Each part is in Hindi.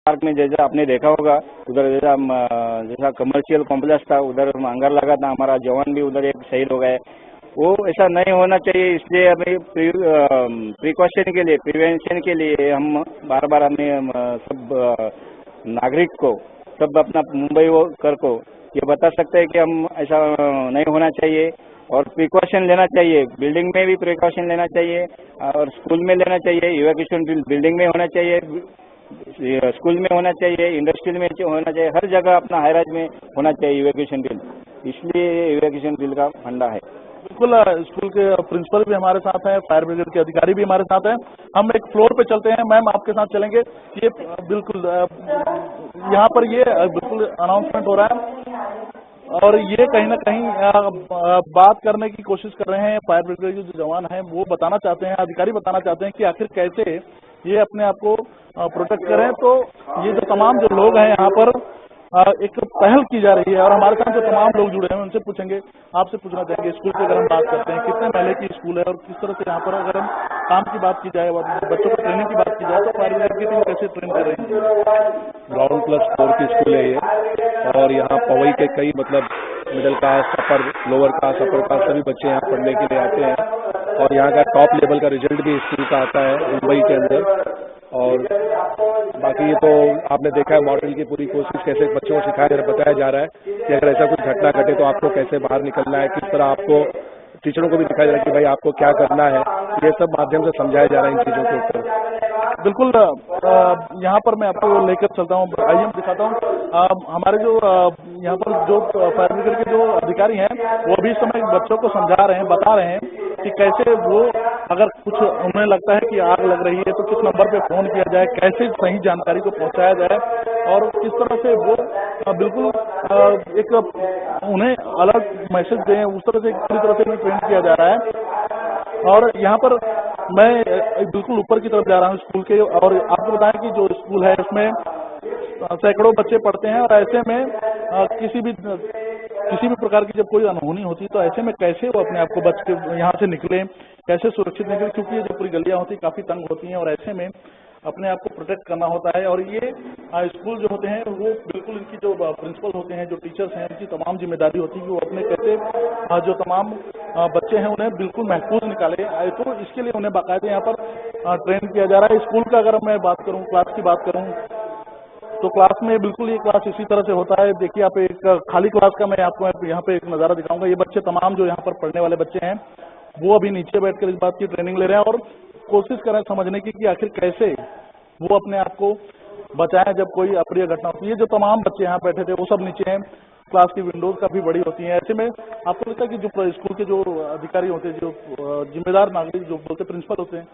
पार्क में जैसा आपने देखा होगा, उधर जैसा कमर्शियल कॉम्प्लेक्स था, उधर अंगार लगा था, हमारा जवान भी उधर एक शहीद हो गए। वो ऐसा नहीं होना चाहिए, इसलिए हमें प्रिकॉशन के लिए, प्रिवेंशन के लिए हम बार बार हमें सब नागरिक को, सब अपना मुंबई कर को ये बता सकते हैं कि हम ऐसा नहीं होना चाहिए और प्रिकॉशन लेना चाहिए। बिल्डिंग में भी प्रिकॉशन लेना चाहिए और स्कूल में लेना चाहिए। इवैक्यूएशन ड्रिल बिल्डिंग में होना चाहिए, स्कूल में होना चाहिए, इंडस्ट्रियल में होना चाहिए, हर जगह अपना हाईराइज में होना चाहिए इवैक्यूएशन ड्रिल। इसलिए इवैक्यूएशन ड्रिल का फंडा है। बिल्कुल, स्कूल के प्रिंसिपल भी हमारे साथ हैं, फायर ब्रिगेड के अधिकारी भी हमारे साथ हैं। हम एक फ्लोर पे चलते हैं, मैम आपके साथ चलेंगे। ये बिल्कुल यहाँ पर ये बिल्कुल अनाउंसमेंट हो रहा है और ये कहीं ना कहीं बात करने की कोशिश कर रहे हैं फायर ब्रिगेड के जो जवान हैं, वो बताना चाहते हैं, अधिकारी बताना चाहते हैं कि आखिर कैसे ये अपने आप को प्रोटेक्ट करें। तो ये जो तमाम जो लोग हैं यहाँ पर एक पहल की जा रही है और हमारे साथ जो तमाम लोग जुड़े हैं उनसे पूछेंगे, आपसे पूछना चाहेंगे, स्कूल की अगर हम बात करते हैं, कितने महले की स्कूल है और किस तरह से यहाँ पर अगर हम काम की बात की जाए, बच्चों को ट्रेनिंग की बात की जाए, तो फायर ब्रिगेड की टीम कैसे ट्रेन कर रही है? ग्राउंड+4 की स्कूल है ये और यहाँ पवई के कई मतलब मिडिल क्लास, अपर, लोअर क्लास, अपर क्लास सभी बच्चे यहाँ पढ़ने के लिए आते हैं और यहाँ का टॉप लेवल का रिजल्ट भी स्कूल का आता है मुंबई के अंदर। और बाकी ये तो आपने देखा है मॉडल की पूरी कोशिश कैसे बच्चों को सिखाया बताया जा रहा है कि अगर ऐसा कुछ घटना घटे तो आपको कैसे बाहर निकलना है, किस तरह आपको टीचरों को भी दिखाया जा रहा है कि भाई आपको क्या करना है। ये सब माध्यम से समझाया जा रहा है इन चीजों के ऊपर। बिल्कुल, यहाँ पर मैं आपको लेकर चलता हूँ, आइए मैं दिखाता हूँ। हमारे जो यहाँ पर जो फायर ब्रिगेड के जो अधिकारी हैं वो भी इस समय बच्चों को समझा रहे हैं, बता रहे हैं कि कैसे वो अगर कुछ उन्हें लगता है कि आग लग रही है तो किस नंबर पे फोन किया जाए, कैसे सही जानकारी को पहुंचाया जाए और किस तरह से वो बिल्कुल एक उन्हें अलग मैसेज दें, उस तरह से पूरी तरह से उन्हें ट्रेन किया जा रहा है। और यहाँ पर मैं बिल्कुल ऊपर की तरफ जा रहा हूँ स्कूल के, और आपको बताएं कि जो स्कूल है उसमें सैकड़ों बच्चे पढ़ते हैं और ऐसे में किसी भी प्रकार की जब कोई अनहोनी होती है तो ऐसे में कैसे वो अपने आप को बच के यहाँ से निकले, कैसे सुरक्षित निकले, क्योंकि ये जो पूरी गलियां होती काफी तंग होती हैं और ऐसे में अपने आप को प्रोटेक्ट करना होता है। और ये स्कूल जो होते हैं वो बिल्कुल इनकी जो प्रिंसिपल होते हैं, जो टीचर्स हैं, इनकी तमाम जिम्मेदारी होती है कि वो अपने कैसे जो तमाम बच्चे हैं उन्हें बिल्कुल महफूज निकाले। तो इसके लिए उन्हें बाकायदे यहाँ पर ट्रेन किया जा रहा है। स्कूल का अगर मैं बात करूँ, क्लास की बात करूँ, तो क्लास में बिल्कुल ये क्लास इसी तरह से होता है। देखिए आप एक खाली क्लास का मैं आपको यहाँ पे एक नज़ारा दिखाऊंगा। ये बच्चे तमाम जो यहाँ पर पढ़ने वाले बच्चे हैं वो अभी नीचे बैठकर इस बात की ट्रेनिंग ले रहे हैं और कोशिश कर रहे हैं समझने की कि आखिर कैसे वो अपने आप को बचाएं जब कोई अप्रिय घटना होती है। ये जो तमाम बच्चे यहाँ बैठे थे वो सब नीचे हैं। क्लास की विंडोज काफी बड़ी होती हैं। ऐसे में आपको लगता है कि जो स्कूल के जो अधिकारी होते हैं, जो जिम्मेदार नागरिक जो बोलते प्रिंसिपल होते हैं,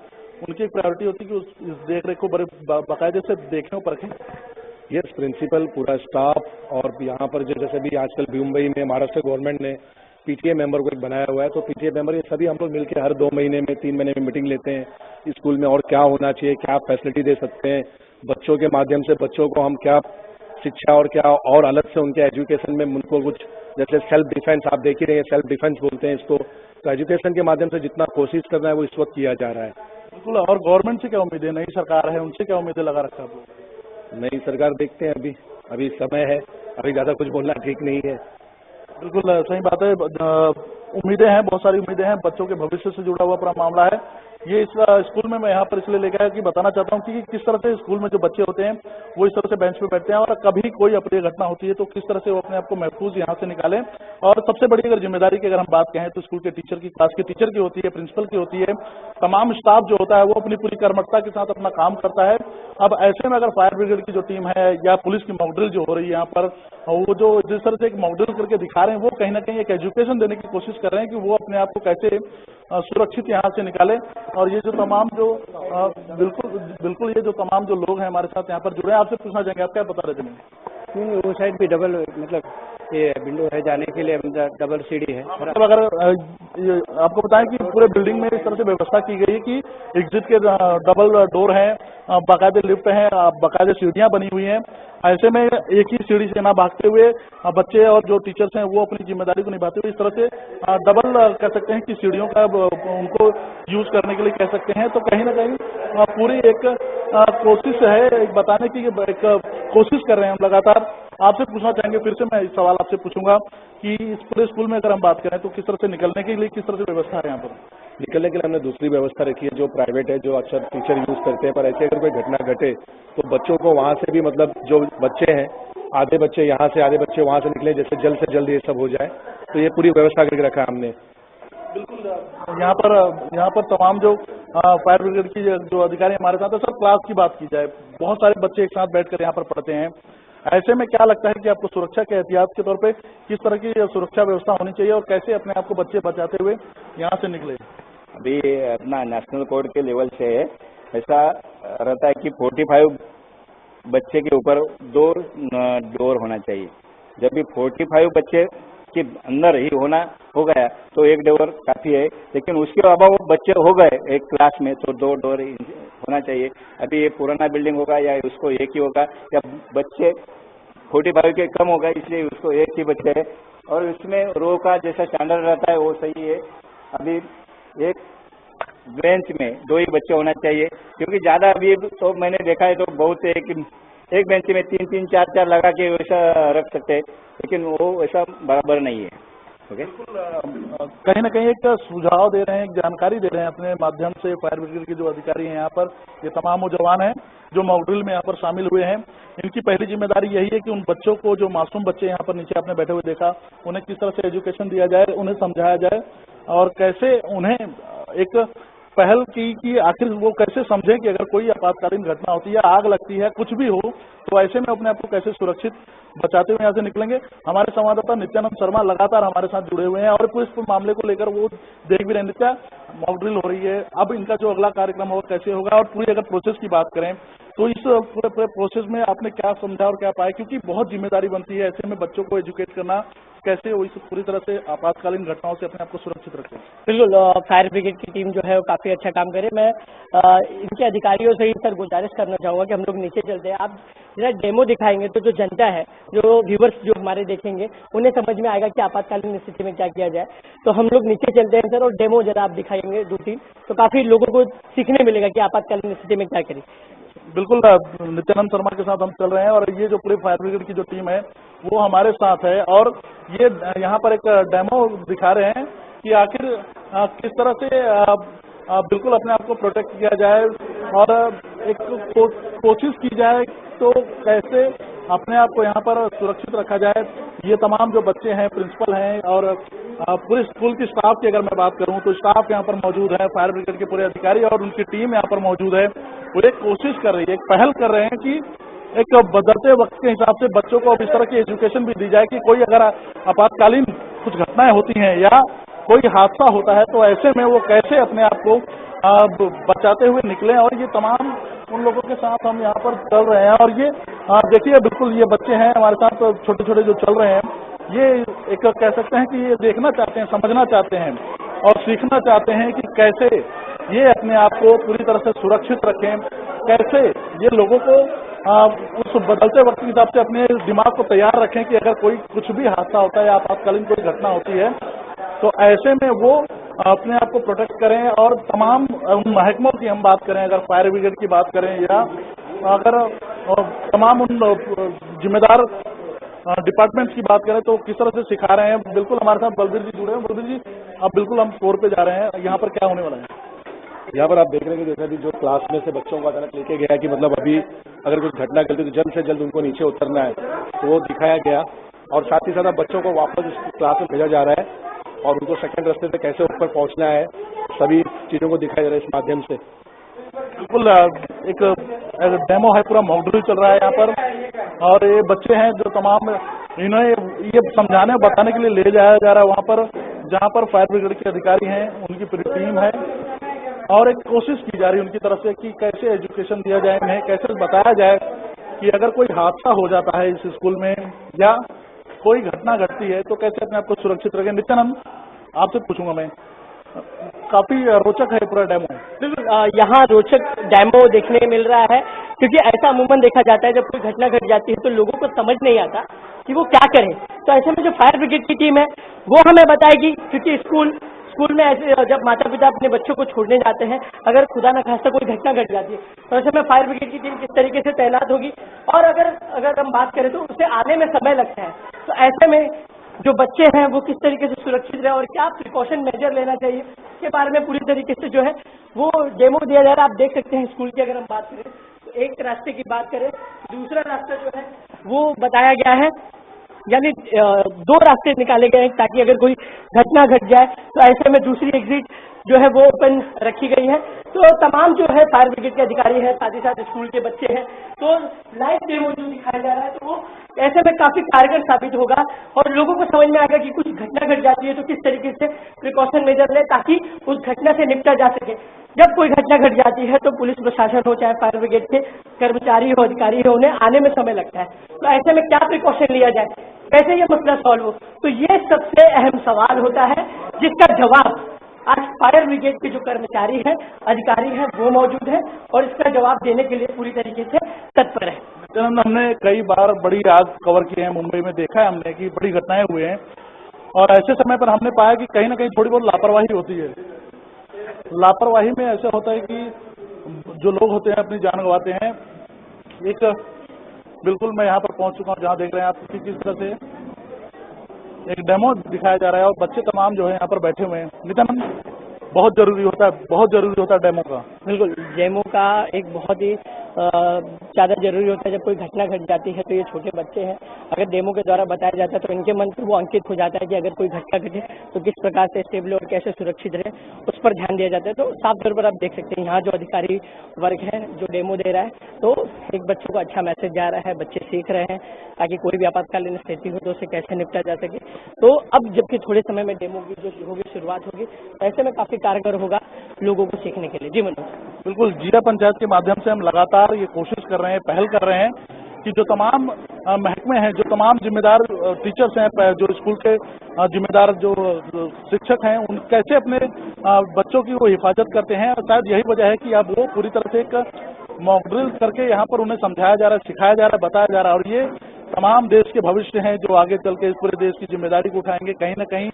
उनकी एक प्रायोरिटी होती है कि उस देख रेख को बड़े बाकायदे से देखें और परखें। यस, प्रिंसिपल, पूरा स्टाफ और यहाँ पर जैसे भी आजकल मुंबई में महाराष्ट्र गवर्नमेंट ने पीटीए मेंबर को एक बनाया हुआ है, तो पीटीए मेंबर ये सभी हम लोग मिलकर हर 2 महीने में 3 महीने में मीटिंग लेते हैं स्कूल में और क्या होना चाहिए, क्या फैसिलिटी दे सकते हैं बच्चों के माध्यम से, बच्चों को हम क्या शिक्षा और क्या और अलग से उनके एजुकेशन में उनको कुछ जैसे सेल्फ डिफेंस आप देख ही रहे हैं, सेल्फ डिफेंस बोलते हैं इसको, तो एजुकेशन के माध्यम से जितना कोशिश करना है वो इस वक्त किया जा रहा है। बिल्कुल। और गवर्नमेंट से क्या उम्मीद है, नई सरकार है उनसे क्या उम्मीदें लगा रखा है? नई सरकार देखते हैं, अभी समय है, अभी ज्यादा कुछ बोलना ठीक नहीं है। बिल्कुल सही बात है। उम्मीदें हैं, बहुत सारी उम्मीदें हैं, बच्चों के भविष्य से जुड़ा हुआ पूरा मामला है ये। इस स्कूल में मैं यहाँ पर इसलिए लेकर आया कि बताना चाहता हूँ कि किस तरह से स्कूल में जो बच्चे होते हैं वो इस तरह से बेंच पे बैठते हैं और कभी कोई अप्रिय घटना होती है तो किस तरह से वो अपने आप को महफूज यहाँ से निकालें। और सबसे बड़ी अगर जिम्मेदारी की अगर हम बात कहें तो स्कूल के टीचर की, क्लास के टीचर की होती है, प्रिंसिपल की होती है, तमाम स्टाफ जो होता है वो अपनी पूरी कर्मठता के साथ अपना काम करता है। अब ऐसे में अगर फायर ब्रिगेड की जो टीम है या पुलिस की मॉकड्रिल जो हो रही है यहाँ पर, वो जो जिस तरह से एक मॉकड्रिल करके दिखा रहे हैं वो कहीं ना कहीं एक एजुकेशन देने की कोशिश कर रहे हैं कि वो अपने आप को कैसे सुरक्षित यहाँ से निकाले। और ये जो तमाम जो बिल्कुल ये जो तमाम जो लोग हैं हमारे साथ यहाँ पर जुड़े हैं, आपसे पूछना चाहेंगे आप क्या बता रहे थे? वो साइड भी डबल मतलब ये विंडो है जाने के लिए, डबल सीढ़ी है। मतलब अगर आपको बताएं कि पूरे बिल्डिंग में इस तरह से व्यवस्था की गई है कि एग्जिट के डबल डोर हैं, बाकायदे लिफ्ट हैं, बाकायदे सीढ़ियां बनी हुई हैं। ऐसे में एक ही सीढ़ी से ना भागते हुए बच्चे और जो टीचर्स हैं वो अपनी जिम्मेदारी को निभाते हुए इस तरह से डबल कह सकते हैं कि सीढ़ियों का उनको यूज करने के लिए कह सकते हैं। तो कहीं ना कहीं पूरी एक कोशिश है, एक बताने की एक कोशिश कर रहे हैं हम लगातार। आपसे पूछना चाहेंगे, फिर से मैं इस सवाल आपसे पूछूंगा कि इस पूरे स्कूल में अगर हम बात करें तो किस तरह से निकलने के लिए किस तरह से व्यवस्था है यहाँ पर? निकलने के लिए हमने दूसरी व्यवस्था रखी है जो प्राइवेट है, जो अक्सर टीचर यूज करते हैं। पर ऐसे अगर कोई घटना घटे तो बच्चों को वहां से भी, मतलब जो बच्चे हैं, आधे बच्चे यहाँ से आधे बच्चे वहां से निकले, जैसे जल्द से जल्द ये सब हो जाए। तो ये पूरी व्यवस्था करके रखा है हमने। बिल्कुल। यहाँ पर तमाम जो फायर ब्रिगेड की जो अधिकारी हमारे साथ है, सर क्लास की बात की जाए, बहुत सारे बच्चे एक साथ बैठकर यहाँ पर पढ़ते हैं। ऐसे में क्या लगता है कि आपको सुरक्षा के एहतियात के तौर पे किस तरह की सुरक्षा व्यवस्था होनी चाहिए और कैसे अपने आप को बच्चे बचाते हुए यहाँ से निकले? अभी अपना नेशनल कोड के लेवल से ऐसा रहता है कि 45 बच्चे के ऊपर 2 डोर होना चाहिए। जब भी 45 बच्चे के अंदर ही हो गया तो 1 डोर काफी है, लेकिन उसके अलावा वो बच्चे हो गए एक क्लास में तो 2 डोर होना चाहिए। अभी ये पुराना बिल्डिंग होगा या उसको एक ही होगा, या बच्चे 45 के कम होगा इसलिए उसको एक ही बच्चे है। और इसमें रो का जैसा स्टैंडर्ड रहता है वो सही है। अभी एक बेंच में 2 ही बच्चे होना चाहिए, क्योंकि ज्यादा अभी तो मैंने देखा है तो बहुत एक बेंच में 3-3, 4-4 लगा के वैसा रख सकते हैं, लेकिन वो वैसा बराबर नहीं है। ओके, कहीं ना कहीं एक सुझाव दे रहे हैं, एक जानकारी दे रहे हैं अपने माध्यम से फायर ब्रिगेड के जो अधिकारी हैं यहाँ पर, ये तमाम वो जवान हैं जो मॉक ड्रिल में यहाँ पर शामिल हुए हैं। इनकी पहली जिम्मेदारी यही है कि उन बच्चों को, जो मासूम बच्चे यहाँ पर नीचे आपने बैठे हुए देखा, उन्हें किस तरह से एजुकेशन दिया जाए, उन्हें समझाया जाए और कैसे उन्हें एक पहल की कि आखिर वो कैसे समझें कि अगर कोई आपातकालीन घटना होती है, आग लगती है, कुछ भी हो, तो ऐसे में अपने आप को कैसे सुरक्षित बचाते हुए यहाँ से निकलेंगे। हमारे संवाददाता नित्यानंद शर्मा लगातार हमारे साथ जुड़े हुए हैं और इस मामले को लेकर वो देख भी रहे हैं। नित्या, मॉक ड्रिल हो रही है, अब इनका जो अगला कार्यक्रम होगा कैसे होगा और पूरी अगर प्रोसेस की बात करें तो इस पूरे प्रोसेस में आपने क्या समझा और क्या पाया, क्योंकि बहुत जिम्मेदारी बनती है ऐसे में बच्चों को एजुकेट करना, कैसे वो इस पूरी तरह से आपातकालीन घटनाओं से अपने आप को सुरक्षित रखें? बिल्कुल, फायर ब्रिगेड की टीम जो है वो काफी अच्छा काम करे। मैं इनके अधिकारियों से ही सर गुजारिश करना चाहूंगा कि हम लोग नीचे चलते हैं, आप जरा डेमो दिखाएंगे तो जो जनता है, जो व्यूवर्स जो हमारे देखेंगे, उन्हें समझ में आएगा कि आपातकालीन स्थिति में क्या किया जाए। तो हम लोग नीचे चलते हैं सर और डेमो जरा आप दिखाएंगे 2-3, तो काफी लोगों को सीखने मिलेगा कि आपातकालीन स्थिति में क्या करें। बिल्कुल, नित्यानंद शर्मा के साथ हम चल रहे हैं और ये जो पूरे फायर ब्रिगेड की जो टीम है वो हमारे साथ है और ये यहाँ पर एक डेमो दिखा रहे हैं कि आखिर किस तरह से बिल्कुल अपने आप को प्रोटेक्ट किया जाए और एक कोशिश की जाए तो कैसे अपने आप को यहाँ पर सुरक्षित रखा जाए। ये तमाम जो बच्चे हैं, प्रिंसिपल हैं और पूरे स्कूल की स्टाफ की अगर मैं बात करूँ तो स्टाफ यहाँ पर मौजूद है, फायर ब्रिगेड के पूरे अधिकारी और उनकी टीम यहाँ पर मौजूद है। वो एक कोशिश कर रही है, एक पहल कर रहे हैं कि एक बदलते वक्त के हिसाब से बच्चों को अब इस तरह की एजुकेशन भी दी जाए कि कोई अगर आपातकालीन कुछ घटनाएं होती हैं या कोई हादसा होता है तो ऐसे में वो कैसे अपने आप को बचाते हुए निकले। और ये तमाम उन लोगों के साथ हम यहाँ पर चल रहे हैं और ये देखिए, बिल्कुल ये बच्चे हैं हमारे साथ, छोटे छोटे जो चल रहे हैं, ये एक कह सकते हैं कि ये देखना चाहते हैं, समझना चाहते हैं और सीखना चाहते हैं कि कैसे ये अपने आप को पूरी तरह से सुरक्षित रखें, कैसे ये लोगों को उस बदलते वक्त के हिसाब से अपने दिमाग को तैयार रखें कि अगर कोई कुछ भी हादसा होता है या आपातकालीन कोई घटना होती है तो ऐसे में वो अपने आप को प्रोटेक्ट करें। और तमाम महकमों की हम बात करें, अगर फायर ब्रिगेड की बात करें या अगर तमाम उन जिम्मेदार डिपार्टमेंट्स की बात करें तो किस तरह से सिखा रहे हैं। बिल्कुल हमारे साथ बलबीर जी जुड़े हैं। बलबीर जी, अब बिल्कुल हम फ्लोर पे जा रहे हैं, यहाँ पर क्या होने वाला है? यहाँ पर आप देख रहे हैं कि जैसा भी जो क्लास में से बच्चों को अचानक लेके गया कि मतलब अभी अगर कुछ घटना घटती तो जल्द से जल्द उनको नीचे उतरना है, तो वो दिखाया गया और साथ ही साथ बच्चों को वापस इस क्लास में भेजा जा रहा है और उनको सेकंड रास्ते से कैसे ऊपर पहुंचना है, सभी चीजों को दिखाया जा रहा है इस माध्यम से। बिल्कुल, एक डेमो है, पूरा मॉक ड्रिल चल रहा है यहाँ पर और ये बच्चे हैं जो तमाम इन्हें ये समझाने और बताने के लिए ले जाया जा रहा है वहाँ पर जहाँ पर फायर ब्रिगेड के अधिकारी हैं, उनकी पूरी टीम है और एक कोशिश की जा रही है उनकी तरफ से कि कैसे एजुकेशन दिया जाए, इन्हें कैसे बताया जाए कि अगर कोई हादसा हो जाता है इस स्कूल में या कोई घटना घटती है तो कैसे अपने आप को सुरक्षित रखें। नित्यानंद, आपसे पूछूंगा मैं, काफी रोचक है पूरा डेमो। बिल्कुल, यहाँ रोचक डेमो देखने मिल रहा है, क्योंकि ऐसा अमूमन देखा जाता है जब कोई घटना घट जाती है तो लोगों को समझ नहीं आता कि वो क्या करें। तो ऐसे में जो फायर ब्रिगेड की टीम है वो हमें बताएगी, क्योंकि स्कूल में ऐसे जब माता पिता अपने बच्चों को छोड़ने जाते हैं, अगर खुदा न खास्ता कोई घटना घट जाती है तो ऐसे में फायर ब्रिगेड की टीम किस तरीके से तैनात होगी, और अगर हम बात करें तो उसे आने में समय लगता है। तो ऐसे में जो बच्चे हैं वो किस तरीके से सुरक्षित रहे और क्या प्रिकॉशन मेजर लेना चाहिए, इसके बारे में पूरी तरीके से जो है वो डेमो दिया जा रहा है। आप देख सकते हैं स्कूल की अगर हम बात करें तो एक रास्ते की बात करें, दूसरा रास्ता जो है वो बताया गया है, यानी 2 रास्ते निकाले गए हैं ताकि अगर कोई घटना घट जाए तो ऐसे में दूसरी एग्जिट जो है वो ओपन रखी गई है। तो तमाम जो है फायर ब्रिगेड के अधिकारी हैं, साथ ही साथ स्कूल के बच्चे हैं, तो लाइव डेमो जो दिखाया जा रहा है तो वो ऐसे में काफी कारगर साबित होगा और लोगों को समझ में आएगा कि कुछ घटना घट जाती है तो किस तरीके से प्रिकॉशन मेजर ले ताकि उस घटना से निपटा जा सके। जब कोई घटना घट जाती है तो पुलिस प्रशासन हो चाहे फायर ब्रिगेड के कर्मचारी हो, अधिकारी हो, उन्हें आने में समय लगता है। तो ऐसे में क्या प्रिकॉशन लिया जाए, कैसे ये मसला सॉल्व हो, तो ये सबसे अहम सवाल होता है जिसका जवाब आज फायर ब्रिगेड के जो कर्मचारी हैं, अधिकारी हैं, वो मौजूद हैं और इसका जवाब देने के लिए पूरी तरीके से तत्पर है। हमने कई बार बड़ी आग कवर की है, मुंबई में देखा है हमने कि बड़ी घटनाएं हुए हैं और ऐसे समय पर हमने पाया कि कहीं ना कहीं थोड़ी बहुत लापरवाही होती है। लापरवाही में ऐसा होता है कि जो लोग होते हैं अपनी जान गंवाते हैं। एक बिल्कुल मैं यहाँ पर पहुंच चुका हूँ जहाँ देख रहे हैं आप किस तरह से एक डेमो दिखाया जा रहा है और बच्चे तमाम जो है यहाँ पर बैठे हुए हैं। नित्यानंद, बहुत जरूरी होता है डेमो का। बिल्कुल, डेमो का एक बहुत ही ज़्यादा जरूरी होता है। जब कोई घटना घट जाती है तो ये छोटे बच्चे हैं, अगर डेमो के द्वारा बताया जाता है तो इनके मन पर वो अंकित हो जाता है कि अगर कोई घटना घटे तो किस प्रकार से स्टेबल और कैसे सुरक्षित रहे, उस पर ध्यान दिया जाता है। तो साफ तौर पर आप देख सकते हैं यहाँ जो अधिकारी वर्ग है जो डेमो दे रहा है, तो एक बच्चों को अच्छा मैसेज जा रहा है, बच्चे सीख रहे हैं ताकि कोई भी आपातकालीन स्थिति हो तो उसे कैसे निपटा जा सके। तो अब जबकि थोड़े समय में डेमो की जो होगी शुरुआत होगी, ऐसे में काफी कारगर होगा लोगों को सीखने के लिए। जी मनोज, बिल्कुल, जिला पंचायत के माध्यम से हम लगातार ये कोशिश कर रहे हैं, पहल कर रहे हैं कि जो तमाम महकमे हैं, जो तमाम जिम्मेदार टीचर्स हैं, जो स्कूल के जिम्मेदार जो शिक्षक हैं, उन कैसे अपने बच्चों की वो हिफाजत करते हैं। और शायद यही वजह है कि अब वो पूरी तरह से एक मॉक ड्रिल करके यहाँ पर उन्हें समझाया जा रहा है, सिखाया जा रहा है, बताया जा रहा है। और ये तमाम देश के भविष्य हैं जो आगे चल के इस पूरे देश की जिम्मेदारी को उठाएंगे। कहीं न कहीं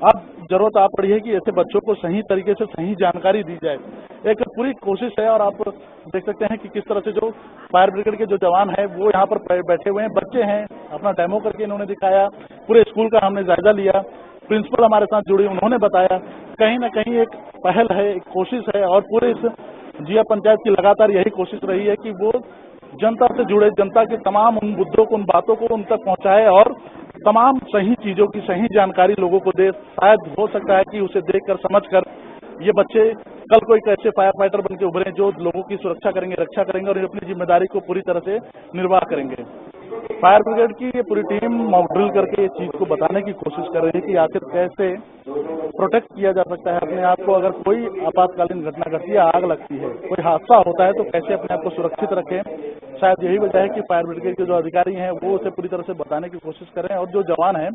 अब जरूरत आ पड़ी है कि ऐसे बच्चों को सही तरीके से सही जानकारी दी जाए। एक पूरी कोशिश है और आप देख सकते हैं कि किस तरह से जो फायर ब्रिगेड के जो जवान हैं वो यहाँ पर बैठे हुए हैं, बच्चे हैं, अपना डेमो करके इन्होंने दिखाया। पूरे स्कूल का हमने जायजा लिया, प्रिंसिपल हमारे साथ जुड़े, उन्होंने बताया। कहीं ना कहीं एक पहल है, एक कोशिश है और पूरे इस जिला पंचायत की लगातार यही कोशिश रही है कि वो जनता से जुड़े, जनता के तमाम उन मुद्दों को, उन बातों को उन तक पहुंचाए और तमाम सही चीजों की सही जानकारी लोगों को दे। शायद हो सकता है कि उसे देखकर समझकर ये बच्चे कल कोई कैसे फायर फाइटर बनके उभरे जो लोगों की सुरक्षा करेंगे, रक्षा करेंगे और अपनी जिम्मेदारी को पूरी तरह से निर्वाह करेंगे। फायर ब्रिगेड की ये पूरी टीम मॉक ड्रिल करके ये चीज को बताने की कोशिश कर रही है कि आखिर कैसे प्रोटेक्ट किया जा सकता है अपने आप को। अगर कोई आपातकालीन घटना घटती है, आग लगती है, कोई हादसा होता है तो कैसे अपने आप को सुरक्षित रखें। शायद यही वजह है कि फायर ब्रिगेड के जो अधिकारी हैं वो उसे पूरी तरह से बताने की कोशिश कर रहे हैं और जो जवान हैं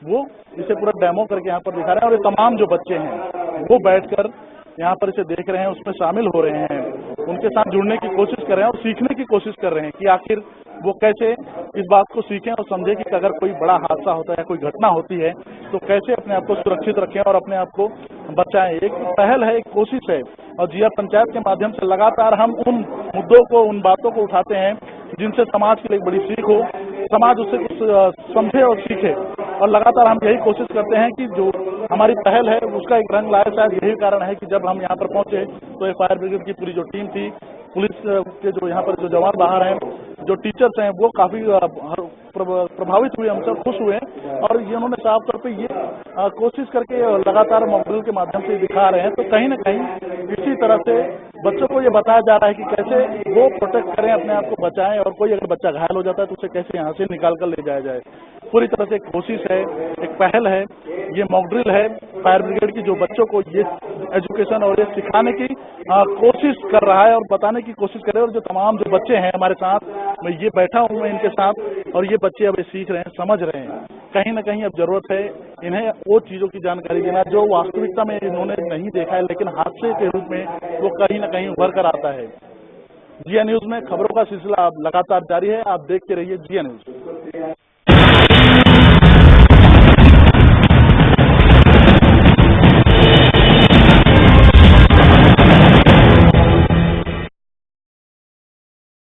वो इसे पूरा डेमो करके यहाँ पर दिखा रहे हैं। और ये तमाम जो बच्चे हैं वो बैठकर यहाँ पर इसे देख रहे हैं, उसमें शामिल हो रहे हैं, उनके साथ जुड़ने की कोशिश कर रहे हैं और सीखने की कोशिश कर रहे हैं कि आखिर वो कैसे इस बात को सीखें और समझें कि अगर कोई बड़ा हादसा होता है या कोई घटना होती है तो कैसे अपने आप को सुरक्षित रखें और अपने आप को बचाएं। एक पहल है, एक कोशिश है और जिला पंचायत के माध्यम से लगातार हम उन मुद्दों को, उन बातों को उठाते हैं जिनसे समाज के लिए एक बड़ी सीख हो, समाज उससे कुछ समझे और सीखे। और लगातार हम यही कोशिश करते हैं कि जो हमारी पहल है उसका एक रंग लाए। शायद यही कारण है कि जब हम यहाँ पर पहुंचे तो ये फायर ब्रिगेड की पूरी जो टीम थी, पुलिस के जो यहाँ पर जो जवान बाहर हैं, जो टीचर्स हैं, वो काफी प्रभावित हुए, हम सब खुश हुए और ये उन्होंने साफ तौर पे ये कोशिश करके लगातार मॉक ड्रिल के माध्यम से दिखा रहे हैं। तो कहीं ना कहीं इसी तरह से बच्चों को ये बताया जा रहा है कि कैसे वो प्रोटेक्ट करें, अपने आप को बचाएं और कोई अगर बच्चा घायल हो जाता है तो उसे कैसे यहाँ से निकाल कर ले जाया जाए। पूरी तरह से एक कोशिश है, एक पहल है, ये मॉक ड्रिल है फायर ब्रिगेड की जो बच्चों को ये एजुकेशन और ये सिखाने की कोशिश कर रहा है और बताने की कोशिश कर रहे हैं। और जो तमाम जो बच्चे हैं हमारे साथ, मैं ये बैठा हूँ मैं इनके साथ और ये बच्चे अब सीख रहे हैं, समझ रहे हैं। कहीं ना कहीं अब जरूरत है इन्हें वो चीजों की जानकारी देना जो वास्तविकता में इन्होंने नहीं देखा है, लेकिन हादसे के रूप में वो कहीं ना कहीं उभर कर आता है। जिया न्यूज में खबरों का सिलसिला अब लगातार जारी है, आप देखते रहिए जिया न्यूज।